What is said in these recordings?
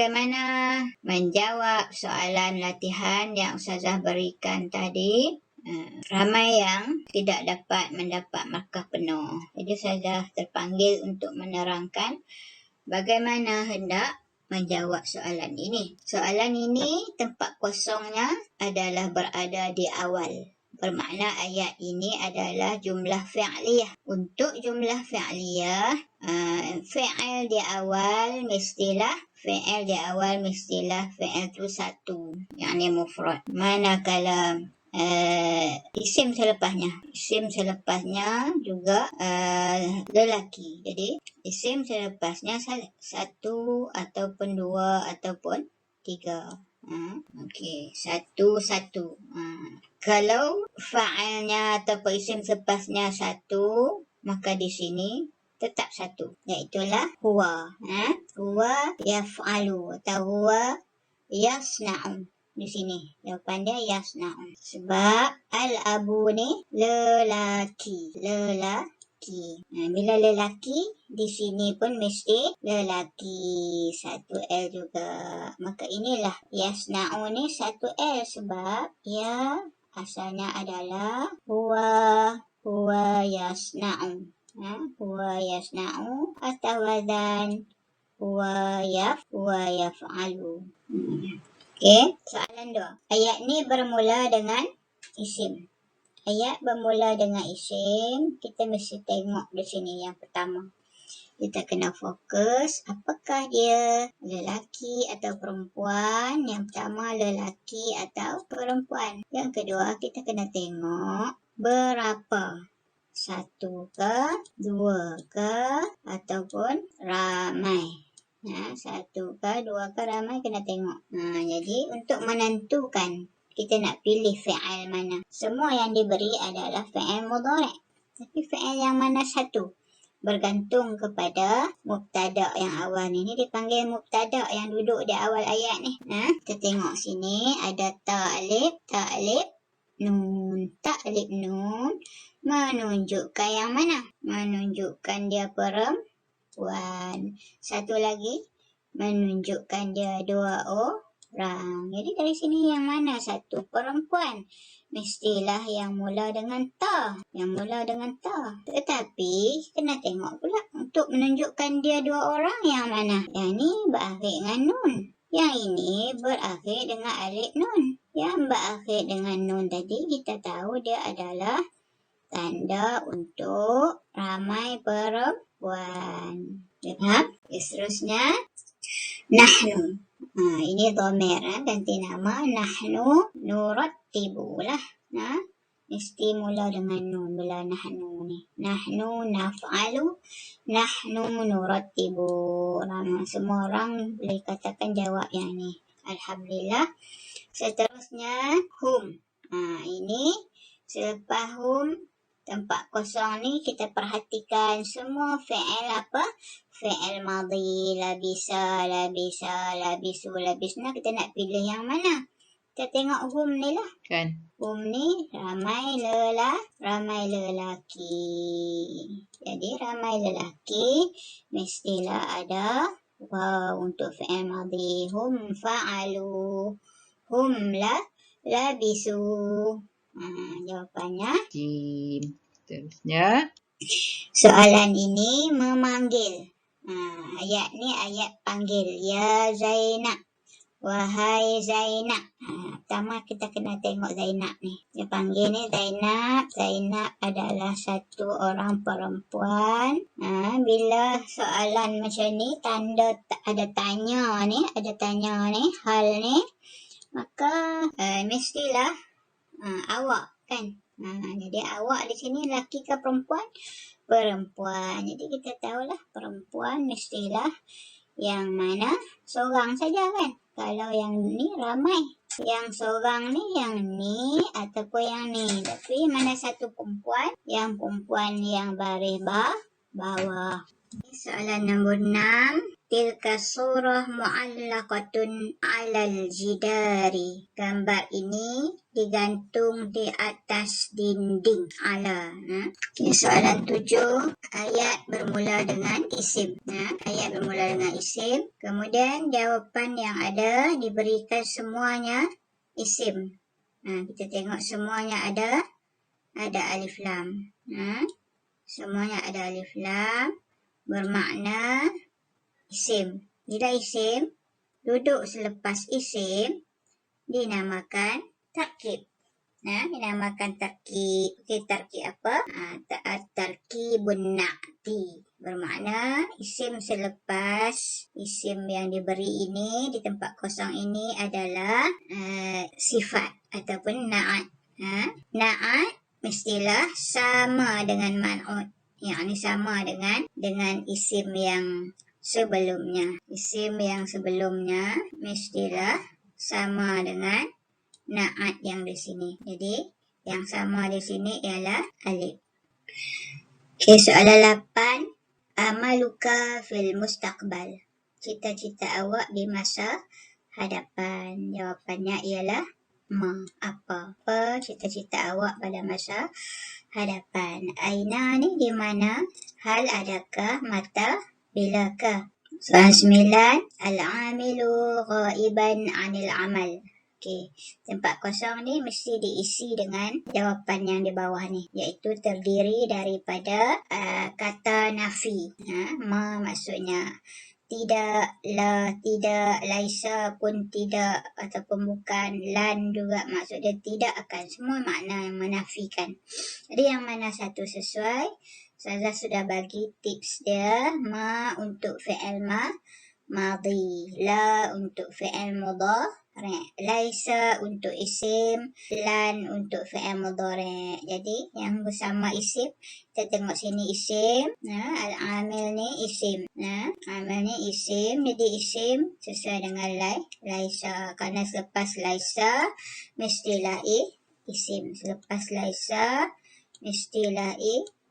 Bagaimana menjawab soalan latihan yang Ustazah berikan tadi? Ramai yang tidak dapat mendapat markah penuh. Jadi Ustazah terpanggil untuk menerangkan bagaimana hendak menjawab soalan ini. Soalan ini tempat kosongnya adalah berada di awal. Bermakna ayat ini adalah jumlah fi'liyah. Untuk jumlah fi'liyah, fi'il di awal mestilah fi'il itu satu, yakni mufrad. Manakala isim selepasnya juga lelaki. Jadi isim selepasnya satu ataupun dua ataupun tiga. Okey, satu. Kalau fa'ilnya atau isim selepasnya satu, maka di sini tetap satu, iaitulah huwa. Huwa yaf'alu atau huwa yasna'u. Di sini jawapan dia yasna'u. Sebab al-abu ni lelaki. Bila lelaki, di sini pun mesti lelaki. Satu L juga. Maka inilah yasna'u ni satu L sebab ya asalnya adalah huwa yasna'u. Huwa yasna'u atau wazan huwa yaf'alu. Okey, soalan 2. Ayat ni bermula dengan isim. Ayat bermula dengan isim, kita mesti tengok di sini yang pertama. Kita kena fokus apakah dia, lelaki atau perempuan. Yang pertama lelaki atau perempuan. Yang kedua kita kena tengok berapa. Satu ke, dua ke, ataupun ramai. Satu ke, dua ke, ramai kena tengok. Jadi untuk menentukan kita nak pilih fi'il mana. Semua yang diberi adalah fi'il mudhari'. Tapi fi'il yang mana satu? Bergantung kepada mubtada' yang awal ni. Ini dipanggil mubtada' yang duduk di awal ayat ni. Kita tengok sini ada ta'lib nun. Ta'lib nun menunjukkan yang mana? Menunjukkan dia perempuan. Satu lagi menunjukkan dia dua orang. Jadi dari sini yang mana satu? Perempuan. Mestilah yang mula dengan ta. Tetapi kena tengok pula untuk menunjukkan dia dua orang yang mana? Yang ni berakhir dengan nun. Yang ini berakhir dengan alif nun. Yang berakhir dengan nun tadi kita tahu dia adalah tanda untuk ramai perempuan. Faham? Seterusnya nahnu. Ini dhamir, ganti nama. Nahnu nurattibu lah. Mesti mula dengan nun bila nahnu ni. Nahnu naf'alu, nahnu nurattibu. Semua orang boleh katakan jawab yang ni. Alhamdulillah. Seterusnya hum. Ini selepas hum, tempat kosong ni kita perhatikan semua fi'il apa? Fi'il madhi, labisa, labisu, labisna. Kita nak pilih yang mana? Kita tengok hum ni lah. Kan? Hum ni ramai lelaki. Jadi ramai lelaki mestilah ada waw untuk fi'il madhi. Hum fa'alu, hum labisu. Jawapannya Jim. Seterusnya. soalan ini memanggil. Ayat ni ayat panggil. Ya Zainab. Wahai Zainab. Pertama kita kena tengok Zainab ni. Dia panggil ni Zainab. Zainab adalah satu orang perempuan. Bila soalan macam ni, tanda ada tanya ni, hal ni, maka mestilah awak kan. Jadi awak di sini lelaki ke perempuan? Perempuan. Jadi kita tahulah perempuan mestilah yang mana seorang saja kan. Kalau yang ni ramai. Yang seorang ni yang ni ataupun yang ni. Tapi mana satu perempuan? Yang perempuan yang baris bawah. Soalan nombor 6. tilka surah mu'allaqatun 'alal jidari. Gambar ini digantung di atas dinding. Ala. Okay, soalan 7. Ayat bermula dengan isim. Ayat bermula dengan isim. Kemudian jawapan yang ada diberikan semuanya isim. Kita tengok semuanya ada alif lam. Semuanya ada alif lam bermakna isim. Bila isim duduk selepas isim dinamakan tarkib. Dinamakan tarkib. Okey, tarkib apa? Tarkibun na'ti. Bermakna isim selepas isim yang diberi ini di tempat kosong ini adalah sifat ataupun na'at. Na'at mestilah sama dengan man'ut. Yang ini sama dengan isim yang sebelumnya. Isim yang sebelumnya mestilah sama dengan na'at yang di sini. Jadi yang sama di sini ialah alif. Okey, soalan 8. Amaluka fil mustaqbal. Cita-cita awak di masa hadapan. Jawapannya ialah apa cita-cita awak pada masa hadapan. Aina ni di mana, hal adakah, mata bilakah. Soalan 9. Al-amilu ghaiban 'anil amal. Okey, tempat kosong ni mesti diisi dengan jawapan yang di bawah ni, iaitu terdiri daripada kata nafi. Ma maksudnya tidak, la tidak, laisa pun tidak ataupun bukan, lan juga maksud dia tidak akan. Semua makna yang menafikan. Jadi yang mana satu sesuai? Saya sudah bagi tips dia. Ma untuk fi'il madhi, la untuk fi'il mudhari', laisa untuk isim, lan untuk fi'il mudhari'. Jadi yang bersama isim, kita tengok sini isim. Al-amil ni isim. Amil ni isim. Jadi isim sesuai dengan laisa. Kerana selepas laisa mestilah isim. Selepas laisa mestilah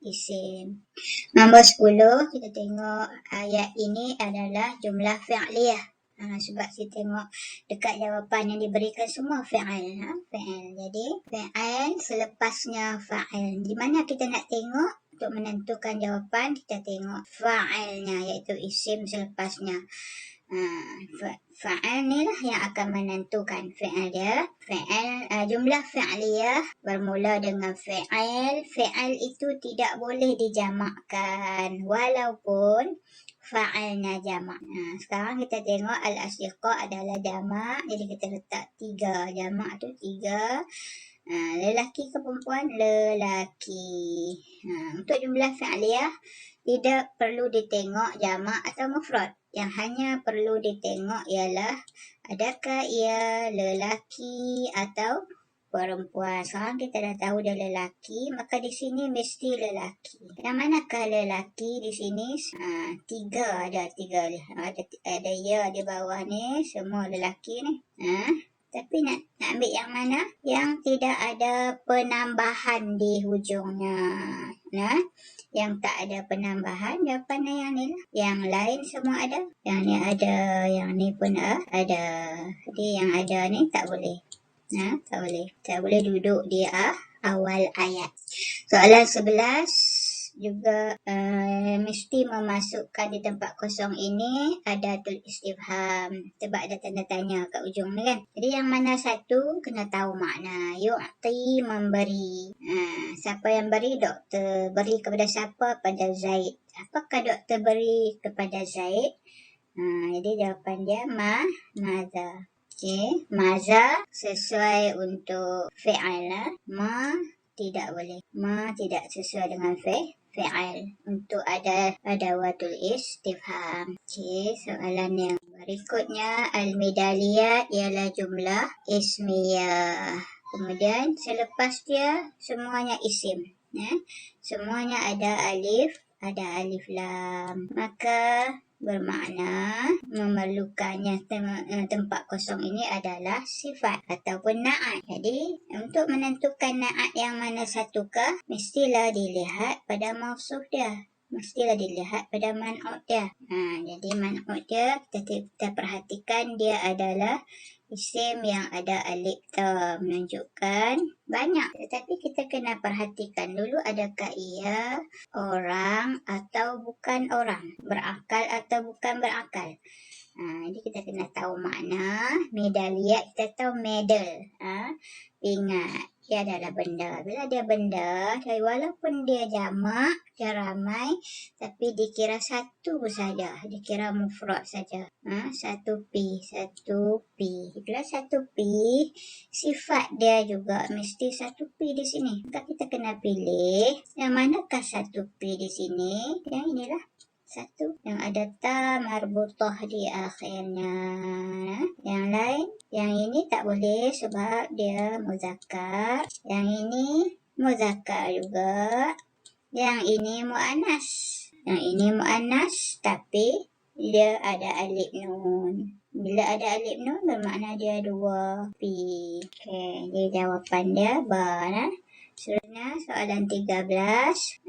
isim. Nombor 10, kita tengok ayat ini adalah jumlah fi'liyah. Sebab kita tengok dekat jawapan yang diberikan semua fi'il. Jadi fi'il selepasnya fa'il. Di mana kita nak tengok untuk menentukan jawapan, kita tengok fa'ilnya iaitu isim selepasnya. Fa'il ni lah yang akan menentukan fi'il dia. Jumlah fi'liyah bermula dengan fi'il. Fi'il itu tidak boleh dijamakkan walaupun fa'ilnya jamak. Sekarang kita tengok al-asyiqa adalah jamak. Jadi kita letak 3. Jamak tu 3. Lelaki ke perempuan? Lelaki. Untuk jumlah fi'liyah tidak perlu ditengok jamak atau mufrad. Yang hanya perlu ditengok ialah adakah ia lelaki atau perempuan. Sekarang kita dah tahu dia lelaki, maka di sini mesti lelaki. Yang manakah lelaki di sini? 3 ada. 3 ada ya di bawah ni, semua lelaki ni. Tapi nak ambil yang mana? Yang tidak ada penambahan di hujungnya. Yang tak ada penambahan, jawapannya yang ni lah. Yang lain semua ada. Yang ni ada, yang ni pun ada. Jadi yang ada ni tak boleh. Tak boleh. Tak boleh duduk di awal ayat. Soalan 11 juga mesti memasukkan di tempat kosong ini adatul istifham. Sebab ada tanda tanya kat ujung ni kan. Jadi yang mana satu kena tahu makna. Yu'ti, memberi. Siapa yang beri? Doktor. Beri kepada siapa? Pada Zaid. Apakah doktor beri kepada Zaid? Jadi jawapan dia maza. Okey, maza sesuai untuk fi'il. Ma tidak boleh. Ma tidak sesuai dengan fi'il. Untuk ada adawatul istifham. Okey, soalan yang berikutnya al-midaliyat ialah jumlah ismiyah. Kemudian selepas dia semuanya isim. Semuanya ada alif lam. Maka bermakna memerlukannya tempat kosong ini adalah sifat ataupun na'at. Jadi untuk menentukan na'at yang mana satukah, mestilah dilihat pada mausuf dia. mestilah dilihat pada man'ut dia. Jadi man'ut dia kita perhatikan dia adalah isim yang ada alif ta, menunjukkan banyak. Tetapi kita kena perhatikan dulu, adakah ia orang atau bukan orang, berakal atau bukan berakal. Jadi kita kena tahu makna. Medalia kita tahu medal. Ingat, dia adalah benda. Bila dia benda, walaupun dia jamak, dia ramai, tapi dikira satu saja, dikira mufrad saja. Satu pi. Bila satu pi, sifat dia juga mesti satu pi di sini. Maka kita kena pilih yang manakah satu pi di sini. Yang inilah satu yang ada ta marbutah di akhirnya. Yang lain, yang ini tak boleh sebab dia muzakkar. Yang ini muzakkar juga. Yang ini muannas. Yang ini muannas tapi dia ada alif nun. Bila ada alif nun bermakna dia dua pi. Okey, jadi jawapan dia ba. Seterusnya soalan 13.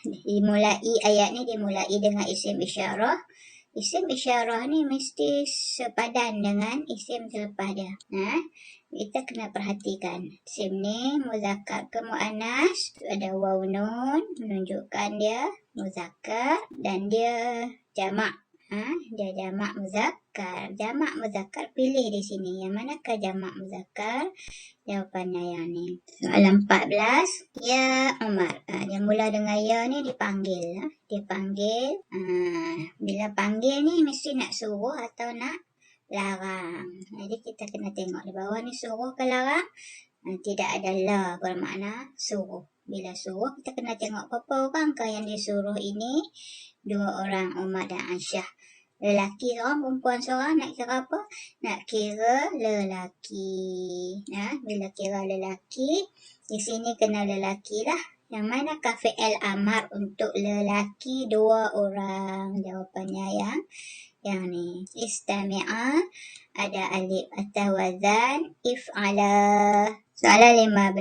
Dimulai ayat ni dimulai dengan isim isyarah. Isim isyarah ni mesti sepadan dengan isim selepas dia. Kita kena perhatikan. Isim ni muzakkar ke muannas, ada waw nun menunjukkan dia muzakkar dan dia jamak. Dia jamak muzakkar. Jamak muzakkar pilih di sini. Yang manakah jamak muzakkar? Jawapannya yang ni. Soalan 14. Ya Umar. Dia mula dengan ya ni dipanggil. Dia panggil. Bila panggil ni mesti nak suruh atau nak larang. Jadi kita kena tengok di bawah ni suruh ke larang. Tidak ada la bermakna suruh. Bila suruh kita kena tengok berapa orang ke yang disuruh ini. 2 orang, Umar dan Aisyah. Lelaki seorang, perempuan seorang, nak kira apa? Nak kira lelaki. Bila kira lelaki, di sini kena lelaki lah. Yang manakah fi'il amar untuk lelaki 2 orang? Jawapannya yang ni. Istami'a, ada alif atau wazan, if'ala. Soalan 15.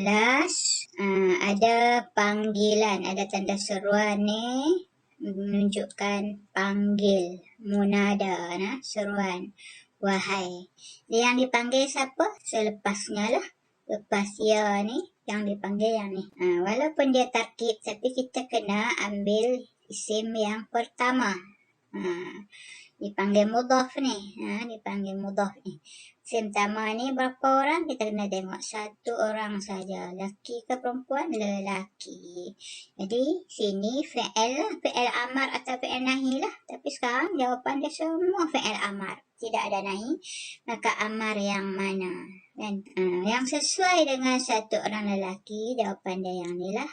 Ada panggilan, ada tanda seruan ni menunjukkan panggil, munada, seruan, wahai. Yang dipanggil siapa? Selepasnya lah. Lepas ya ni, yang dipanggil yang ni. Walaupun dia tarkib, tapi kita kena ambil isim yang pertama. Dipanggil mudhaf ni. Dipanggil mudhaf ni. Isim pertama ni berapa orang? Kita kena tengok 1 orang saja. Laki ke perempuan? Lelaki. Jadi sini fi'il amar atau fi'il nahi lah. Tapi sekarang jawapan dia semua fi'il amar. Tidak ada nahi. Maka amar yang mana? Kan? Yang sesuai dengan 1 orang lelaki, jawapan dia yang ni lah.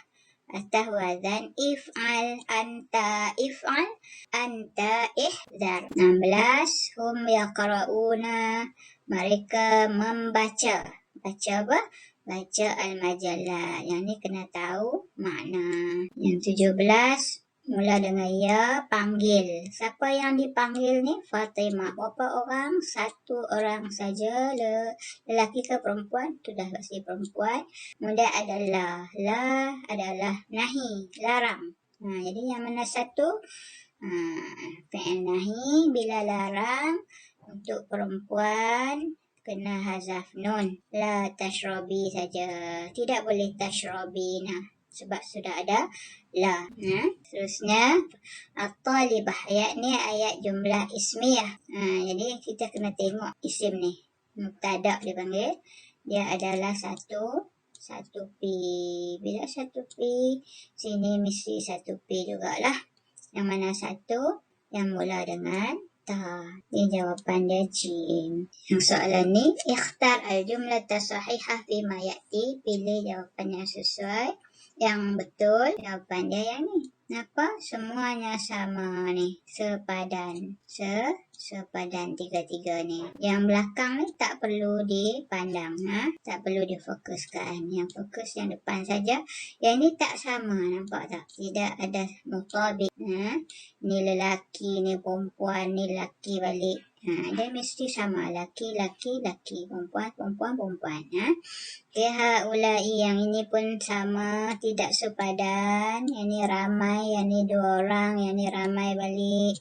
Atau wazan if'al, anta if'al, anta ihzar. 16. Hum yaqra'una, mereka membaca. Baca apa? Baca al-majallah. Yang ni kena tahu makna. Yang 17. Mula dengan ya, panggil. Siapa yang dipanggil ni? Fatimah. Berapa orang? 1 orang saja. Lelaki ke perempuan? Sudah pasti perempuan. Kemudian adalah. La adalah nahi, larang. Jadi yang mana satu? Fi'il nahi bila larang untuk perempuan kena hazaf nun. La tashrabi saja. Tidak boleh tashrabina sebab sudah ada la. Seterusnya at-talibah. Ayat ni ayat jumlah ismiyah. Jadi kita kena tengok isim ni. Mubtada dipanggil. Dia adalah satu pi. Bila satu pi, sini mesti satu pi jugalah. Yang mana satu? Yang mula dengan ta. Ini jawapan dia jim. Yang soalan ni, ikhtar al-jumlah sahihah fima ya'ti. Pilih jawapan yang sesuai, yang betul. Jawapan dia yang ni. Kenapa? Semuanya sama ni. Sepadan. Sepadan 3 ni. Yang belakang ni tak perlu dipandang. Tak perlu difokuskan. Yang fokus yang depan saja. Yang ni tak sama. Nampak tak? Tidak ada mutabik. Ni lelaki, ni perempuan, ni lelaki balik. Dia mesti sama. Laki, laki, laki. Perempuan, perempuan, perempuan. Haulai yang ini pun sama, tidak sepadan. Yang ni ramai, yang ni 2 orang, yang ni ramai balik.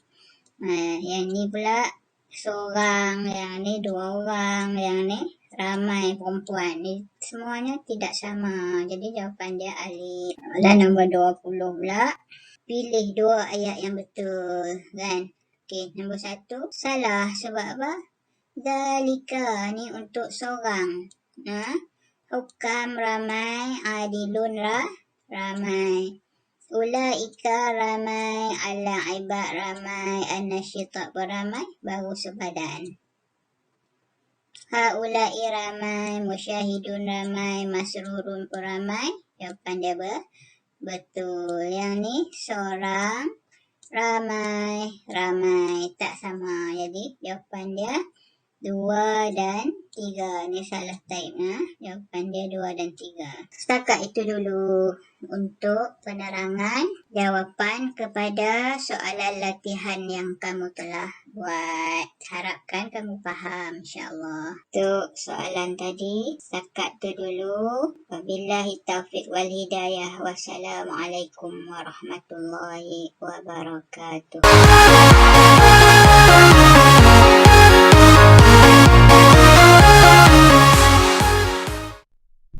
Yang ni pula seorang, yang ni 2 orang, yang ni ramai perempuan. Ni semuanya tidak sama. Jadi jawapan dia alif. Dan nombor 20 pula. Pilih 2 ayat yang betul. Kan? Okey, nombor 1 salah. Sebab apa? Zalika ni untuk seorang. Hukam ramai, adilun ramai. Ulaika ramai, al-ibad ramai, an-nasyita beramai, baru sepadan. Haulai ramai, musyahidun ramai, masrurun beramai. Jawapan dia betul. Yang ni seorang, ramai, ramai. Tak sama. Jadi jawapan dia 2 dan 3. Ni salah type. Jawapan dia 2 dan 3. Setakat itu dulu untuk penerangan jawapan kepada soalan latihan yang kamu telah buat. Harapkan kamu faham, insyaAllah. Untuk soalan tadi, setakat itu dulu. Wabillahi taufiq wal hidayah. Wassalamualaikum warahmatullahi wabarakatuh.